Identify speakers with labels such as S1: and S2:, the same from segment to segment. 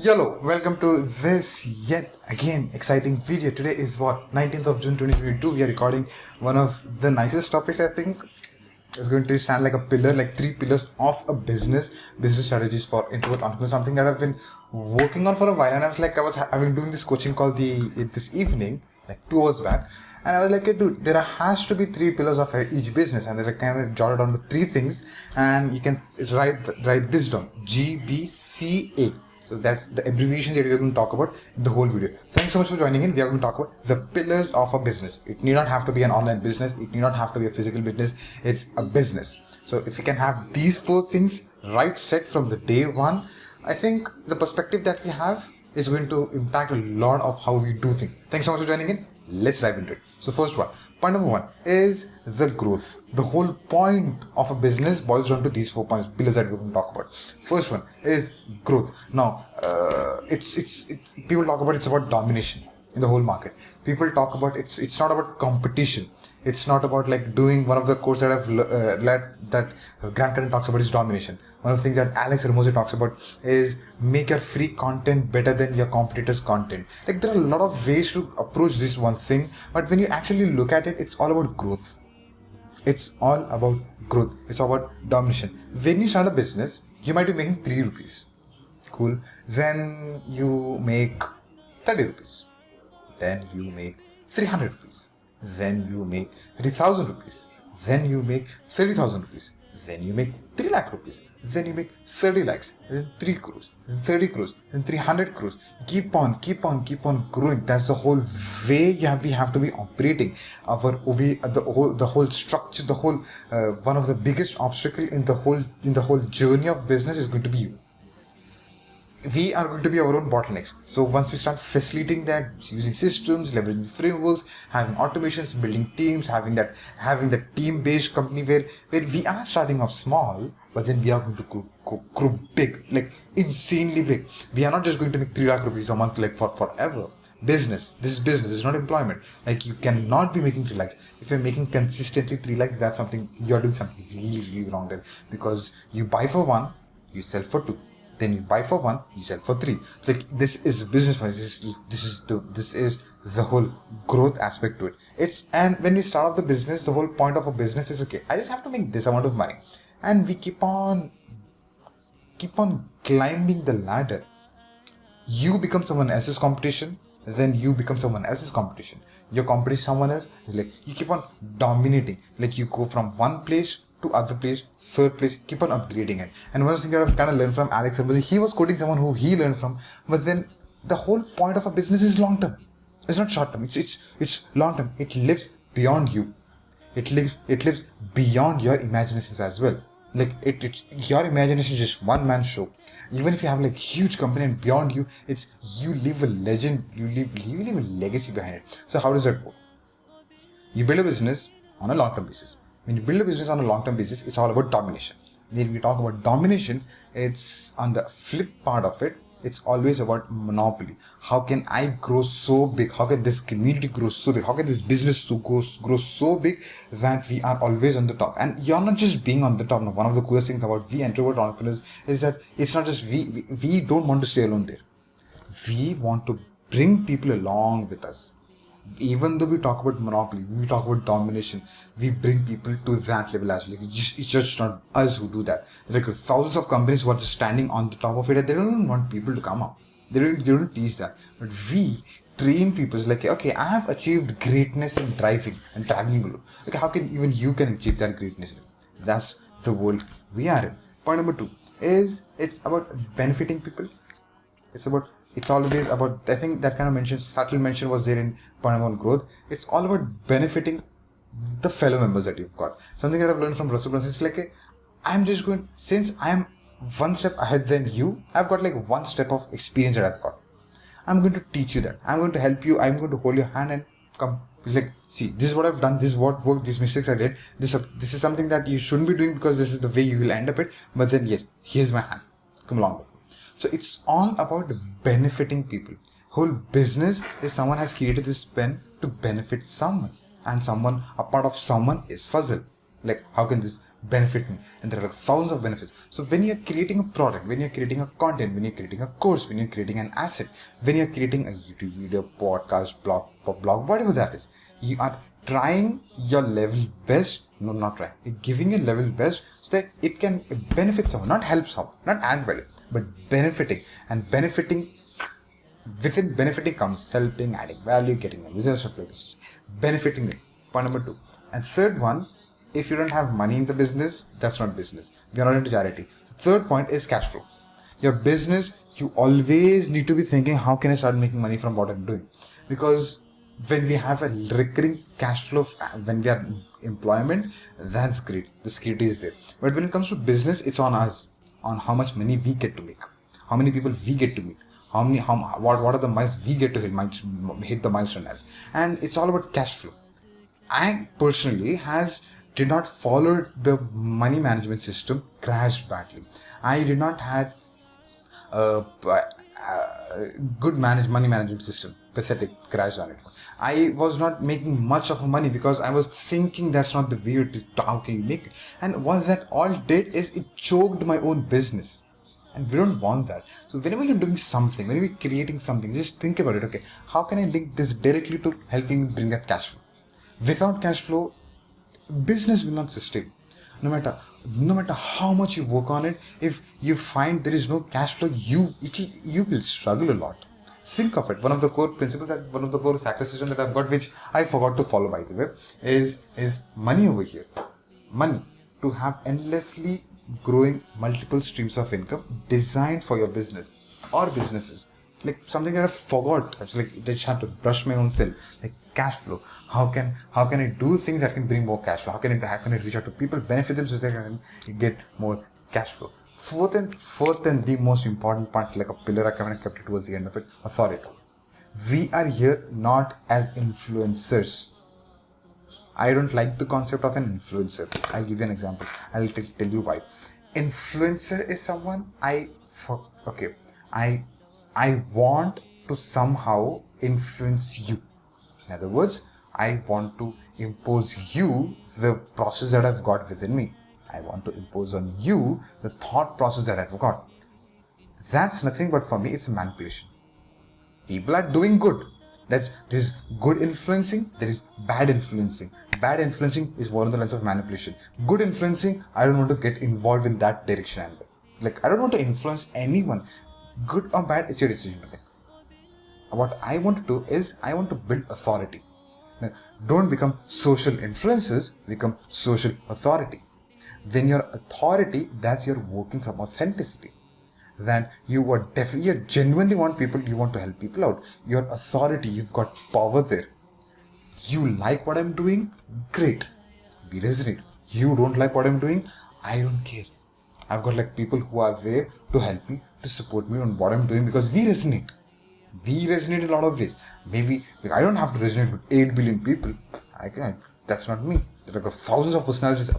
S1: Hello, welcome to this yet again exciting video. Today is what, 19th of June 2022. We are recording one of the nicest topics, I think. Is going to stand like a pillar, like 3 pillars of a business strategies for introvert entrepreneurs. Something that I've been working on for a while, and I've been doing this coaching call this evening, like 2 hours back, and I was like, hey, dude, there has to be 3 pillars of each business, and then I kind of jotted down the 3 things, and you can write this down: GBCA. So that's the abbreviation that we are going to talk about in the whole video. Thanks so much for joining in. We are going to talk about the pillars of a business. It need not have to be an online business. It need not have to be a physical business. It's a business. So if you can have these 4 things right set from the day one, I think the perspective that we have is going to impact a lot of how we do things. Thanks so much for joining in. Let's dive into it. So first one, point number 1 is the growth. The whole point of a business boils down to these 4 points, pillars that we're going to talk about. First one is growth. Now, it's people talk about it's about domination in the whole market. People talk about it's not about competition. It's not about like doing one of the courses that I've led that Grant Cardone talks about is domination. One of the things that Alex Hormozi talks about is make your free content better than your competitors' content. Like there are a lot of ways to approach this one thing, but when you actually look at it, it's all about growth. It's all about growth. It's all about domination. When you start a business, you might be making 3 rupees. Cool. Then you make 30 rupees. Then you make 300 rupees. Then you make 30,000 rupees. Then you make 30,000 rupees. Then you make 3 lakh rupees. Then you make 30 lakhs. Then 3 crores. Then 30 crores. Then 300 crores. Keep on growing. That's the whole way we have to be operating. The whole structure, the whole one of the biggest obstacle in the whole journey of business is going to be you. We are going to be our own bottlenecks. So once we start facilitating that, using systems, leveraging frameworks, having automations, building teams, having that team-based company where we are starting off small, but then we are going to grow big, like insanely big. We are not just going to make 3 lakh rupees a month like for forever. Business. This is business. It's not employment. Like you cannot be making 3 lakhs. If you're making consistently 3 lakhs, that's something you're doing something really wrong there, because you buy for 1, you sell for 2. Then you buy for 1, you sell for 3. Like this is business for us. This is the whole growth aspect to it. And when we start off the business, the whole point of a business is okay, I just have to make this amount of money, and we keep on climbing the ladder. You become someone else's competition, then you become someone else's competition. Your competition is someone else. Like you keep on dominating. Like you go from one place to other place, third place, keep on upgrading it. And one thing that I've kind of learned from Alex Hormozi, he was quoting someone who he learned from, but then the whole point of a business is long term. It's not short term. It's long term. It lives beyond you. It lives beyond your imaginations as well. Like your imagination is just one man show. Even if you have like huge company and beyond you, it's you leave a legend. You leave a legacy behind it. So how does that work? You build a business on a long term basis. When you build a business on a long-term basis, it's all about domination. When we talk about domination, it's on the flip part of it. It's always about monopoly. How can I grow so big? How can this community grow so big? How can this business grow so big that we are always on the top? And you're not just being on the top. Now, one of the coolest things about we introvert entrepreneurs is that it's not just we don't want to stay alone there. We want to bring people along with us. Even though we talk about monopoly, we talk about domination, we bring people to that level as well. It's just not us who do that. Like thousands of companies who are just standing on the top of it, and they don't want people to come up. They don't teach that. But we train people like, okay, I have achieved greatness in driving and traveling alone. Okay, how can even you can achieve that greatness? That's the world we are in. Point number 2 is it's about benefiting people. It's always about, I think that kind of subtle mention was there in point number 1, growth. It's all about benefiting the fellow members that you've got. Something that I've learned from Russell Brunson is like, since I am one step ahead than you, I've got like 1 step of experience that I've got. I'm going to teach you that. I'm going to help you. I'm going to hold your hand and come. Like, see, this is what I've done. This is what worked. These mistakes I did. This is something that you shouldn't be doing because this is the way you will end up it. But then yes, here's my hand. Come along. So it's all about benefiting people. Whole business is someone has created this pen to benefit someone, and a part of someone is Fuzzle. Like how can this benefit me, and there are like thousands of benefits. So when you're creating a product, when you're creating a content, when you're creating a course, when you're creating an asset, when you're creating a YouTube video, podcast, blog, whatever that is, you are trying your level best. No, not trying. You're giving your level best so that it can benefit someone, not help someone, not add value, but benefiting. And benefiting, within benefiting comes helping, adding value, getting a business application, benefiting them. Point number 2. And third one, if you don't have money in the business, that's not business. You're not into charity. Third point is cash flow. Your business, you always need to be thinking, how can I start making money from what I'm doing? Because when we have a recurring cash flow, when we are in employment, that's great. The security is there. But when it comes to business, it's on us, on how much money we get to make, how many people we get to meet, what are the miles we get to hit the milestone as. And it's all about cash flow. I personally did not follow the money management system, crashed badly. I did not had a good money management system, pathetic, crashed on it. I was not making much of money because I was thinking that's not the way to how can you make it. And what that all did is it choked my own business. And we don't want that. So whenever you're doing something, whenever you're creating something, just think about it. Okay, how can I link this directly to helping me bring that cash flow? Without cash flow, business will not sustain. No matter how much you work on it, if you find there is no cash flow, you will struggle a lot. Think of it. One of the core principles one of the core success system that I've got, which I forgot to follow by the way, is money over here. Money to have endlessly growing multiple streams of income designed for your business or businesses. Like something that I forgot. Actually, I just had to brush my own self. Like cash flow. How can I do things that can bring more cash flow? How can I reach out to people, benefit them so they can get more cash flow? Fourth and the most important part, like a pillar, I kind of kept it towards the end of it, authority. We are here not as influencers. I don't like the concept of an influencer. I'll give you an example. I'll tell you why. Influencer is someone I want to somehow influence you. In other words, I want to impose you the process that I've got within me. I want to impose on you the thought process that I've got. That's nothing but for me, it's manipulation. People are doing good. There's good influencing, there is bad influencing. Bad influencing is more on the lines of manipulation. Good influencing, I don't want to get involved in that direction. Like, I don't want to influence anyone. Good or bad, it's your decision. Okay? What I want to do is, I want to build authority. Now, don't become social influencers, become social authority. When you're authority, that's you're working from authenticity. Then you genuinely want people, you want to help people out. Your authority, you've got power there. You like what I'm doing? Great. We resonate. You don't like what I'm doing? I don't care. I've got like people who are there to help me, to support me on what I'm doing because we resonate. We resonate in a lot of ways. Maybe I don't have to resonate with 8 billion people. I can't. That's not me. There are thousands of personalities. You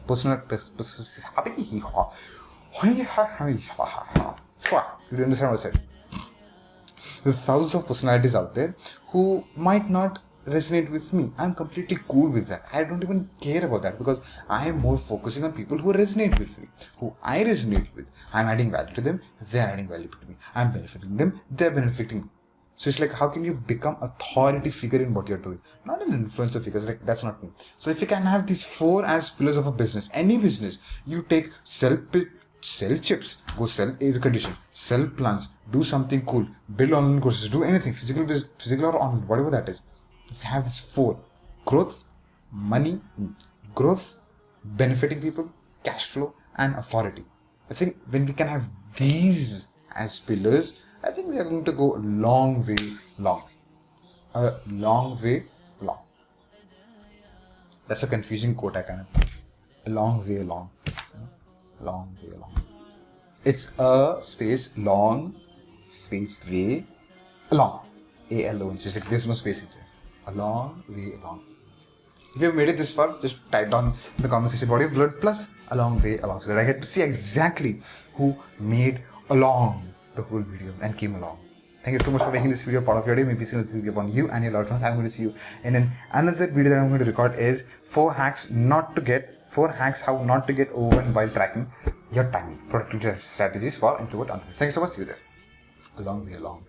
S1: understand what I said? There are thousands of personalities out there who might not resonate with me. I'm completely cool with that. I don't even care about that because I am more focusing on people who resonate with me, who I resonate with. I'm adding value to them. They're adding value to me. I'm benefiting them. They're benefiting me. So it's like, how can you become authority figure in what you're doing? Not an influencer figure, like that's not me. So if you can have these 4 as pillars of a business, any business, you take sell chips, go sell air conditioning, sell plants, do something cool, build online courses, do anything, physical or online, whatever that is. If you have these 4, growth, money, growth, benefiting people, cash flow, and authority. I think when we can have these as pillars, I think we are going to go a long way long. A long way long. That's a confusing quote I kind of. A long way long. Long way long. It's a space long space way long. A-L-O-N. Just like there's no space in there. A long way long. If you have made it this far, just type down in the comment section what you've learned plus a long way along so that I get to see exactly who made along the whole video and came along. Thank you so much for making this video part of your day. Maybe seeing this video upon you and your loved ones. I'm going to see you in another video that I'm going to record is 4 hacks not to get 4 hacks how not to get overwhelmed while tracking your time. Productivity strategies for introvert entrepreneurs. Thank you so much. See you there. A long way along.